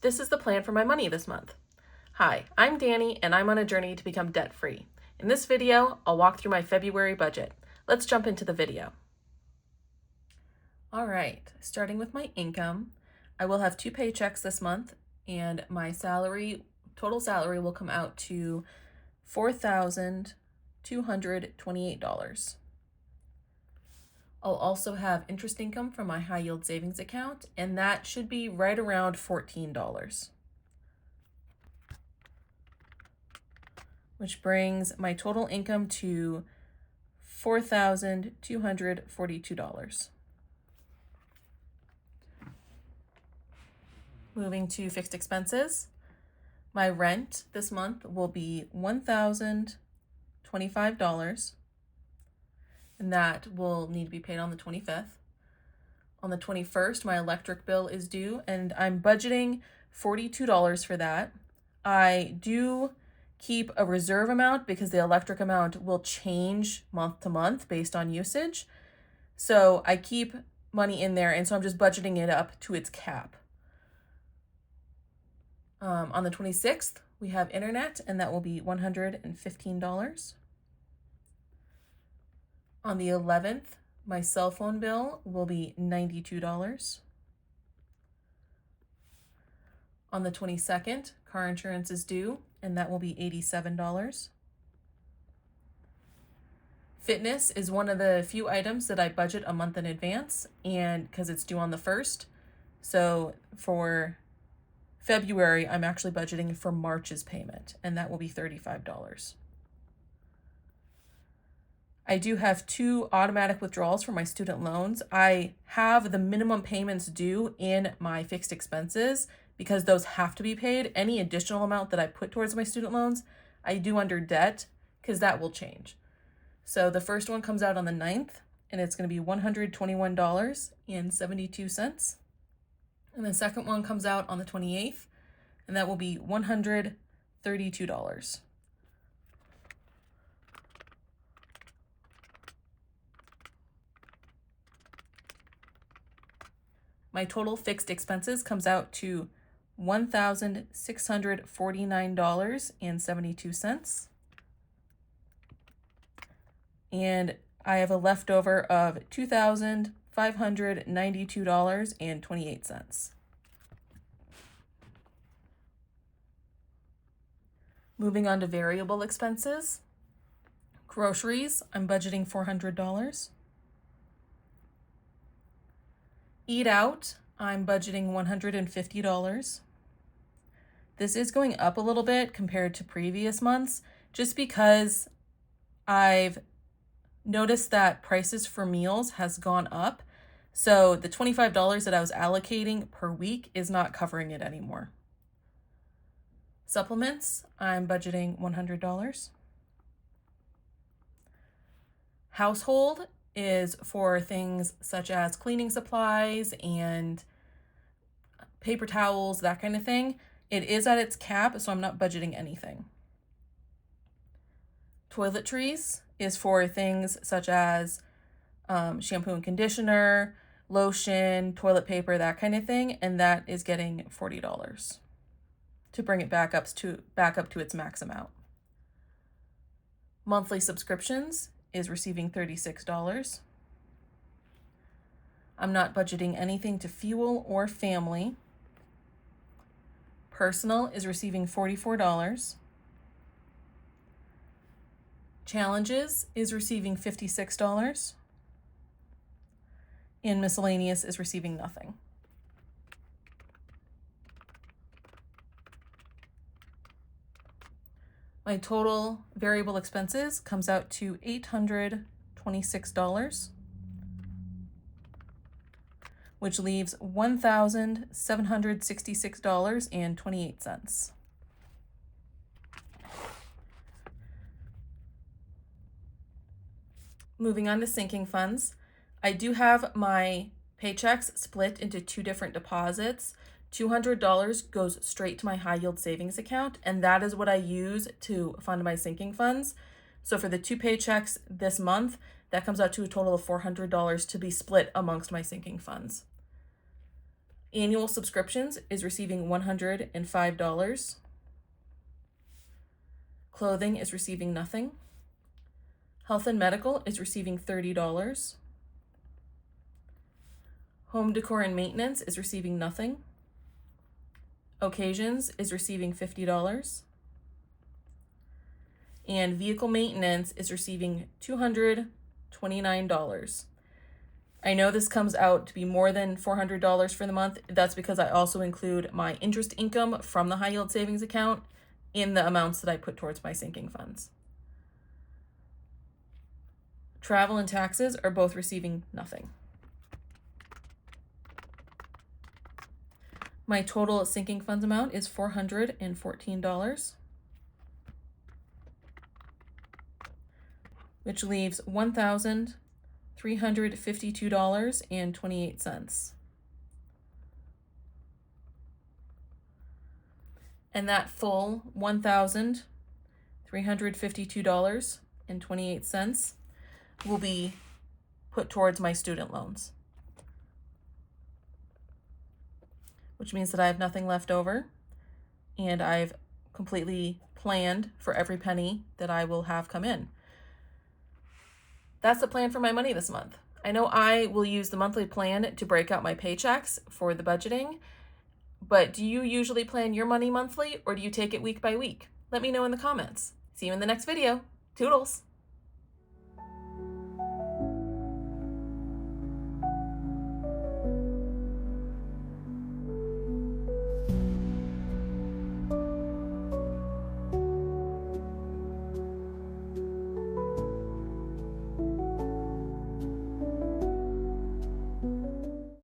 This is the plan for my money this month. Hi, I'm Dani and I'm on a journey to become debt-free. In this video, I'll walk through my February budget. Let's jump into the video. All right, starting with my income, I will have 2 paychecks this month and my total salary will come out to $4,228. I'll also have interest income from my high yield savings account, and that should be right around $14, which brings my total income to $4,242. Moving to fixed expenses, my rent this month will be $1,025. And that will need to be paid on the 25th. On the 21st, my electric bill is due, and I'm budgeting $42 for that. I do keep a reserve amount because the electric amount will change month to month based on usage. So I keep money in there, and so I'm just budgeting it up to its cap. On the 26th, we have internet, and that will be $115. On the 11th, my cell phone bill will be $92. On the 22nd, car insurance is due, and that will be $87. Fitness is one of the few items that I budget a month in advance, and because it's due on the 1st. So for February, I'm actually budgeting for March's payment, and that will be $35. I do have 2 automatic withdrawals for my student loans. I have the minimum payments due in my fixed expenses because those have to be paid. Any additional amount that I put towards my student loans, I do under debt because that will change. So the first one comes out on the 9th, and it's going to be $121.72. And the second one comes out on the 28th, and that will be $132. My total fixed expenses comes out to $1,649.72. And I have a leftover of $2,592.28. Moving on to variable expenses. Groceries, I'm budgeting $400. Eat out, I'm budgeting $150. This is going up a little bit compared to previous months, just because I've noticed that prices for meals has gone up. So the $25 that I was allocating per week is not covering it anymore. Supplements, I'm budgeting $100. Household is for things such as cleaning supplies and paper towels, that kind of thing. It is at its cap, so I'm not budgeting anything. Toiletries is for things such as shampoo and conditioner, lotion, toilet paper, that kind of thing, and that is getting $40 to bring it back up to its max amount. Monthly subscriptions is receiving $36. I'm not budgeting anything to fuel or family. Personal is receiving $44. Challenges is receiving $56. And miscellaneous is receiving nothing. My total variable expenses comes out to $826, which leaves $1,766.28. Moving on to sinking funds, I do have my paychecks split into 2 different deposits. $200 goes straight to my high yield savings account, and that is what I use to fund my sinking funds. So for the 2 paychecks this month, that comes out to a total of $400 to be split amongst my sinking funds. Annual subscriptions is receiving $105. Clothing is receiving nothing. Health and medical is receiving $30. Home decor and maintenance is receiving nothing. Occasions is receiving $50. And vehicle maintenance is receiving $229. I know this comes out to be more than $400 for the month. That's because I also include my interest income from the high yield savings account in the amounts that I put towards my sinking funds. Travel and taxes are both receiving nothing. My total sinking funds amount is $414, which leaves $1,352.28. And that full $1,352.28 will be put towards my student loans, which means that I have nothing left over, and I've completely planned for every penny that I will have come in. That's the plan for my money this month. I know I will use the monthly plan to break out my paychecks for the budgeting, but do you usually plan your money monthly, or do you take it week by week? Let me know in the comments. See you in the next video. Toodles!